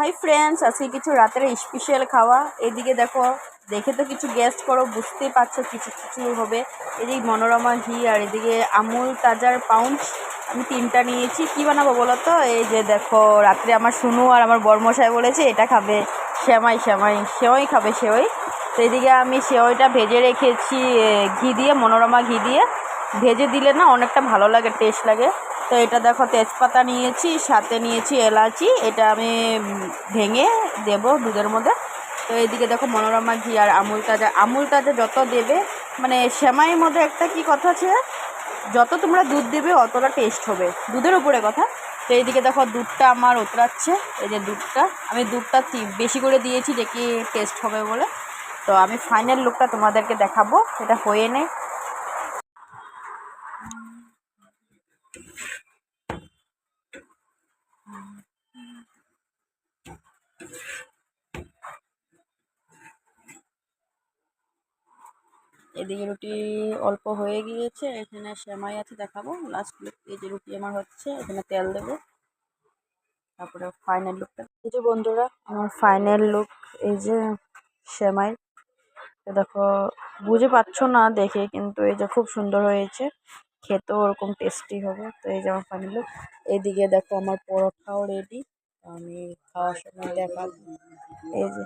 Hi friends, আজকে কিছু রাতের স্পেশাল খাওয়া। এদিকে দেখো, দেখে তো কিছু গেস্ট করো, বুঝতেই পারছো কিছু কিছু হবে। এদিকে মনোরমা ঘি আর এদিকে আমুল তাজার পাউন্ড আমি 3টা নিয়েছি। কি বানাবো বলো তো? এই যে দেখো, রাত্রে আমার শুনু আর আমার বরমশাই বলেছে এটা খাবে, সেওই খাবে, সেওই। তো এদিকে আমি সেওইটা ভেজে রেখেছি ঘি দিয়ে, মনোরমা ঘি দিয়ে। ভেজে দিলে না অনেকটা ভালো লাগে, টেস্ট লাগে। তো এটা দেখো, তেজপাতা নিয়েছি, সাথে নিয়েছি এলাচি, এটা আমি ভেঙে দেব দুধের মধ্যে। তো এইদিকে দেখো মনোরমা ঘি আর আমুল তাজা যত দেবে, মানে সেমাইয়ের মধ্যে একটা কি কথা আছে, যত তোমরা দুধ দেবে অতটা টেস্ট হবে, দুধের উপরে কথা। তো এইদিকে দেখো দুধটা আমার উতরাচ্ছে, এই যে দুধটা বেশি করে দিয়েছি যে কি টেস্ট হবে বলে। তো আমি ফাইনাল লুকটা তোমাদেরকে দেখাবো, এটা হয়ে নেই। এদিকে রুটি অল্প হয়ে গিয়েছে, এখানে সেমাই আছে, দেখাবো লাস্ট লুক। এই যে রুটি আমার হচ্ছে, এখানে তেল দেবো, তারপরে ফাইনাল লুকটা। এই যে বন্ধুরা, আমার ফাইনাল লুক এই যে সেমাই। দেখো, বুঝে পাচ্ছ না দেখে, কিন্তু এই যে খুব সুন্দর হয়েছে, খেতেও ওরকম টেস্টি হবে। তো এই যে আমার ফাইনাল লুক। এইদিকে দেখো আমার পরোটাও রেডি, আমি খাওয়ার সময় দেখাবো। এই যে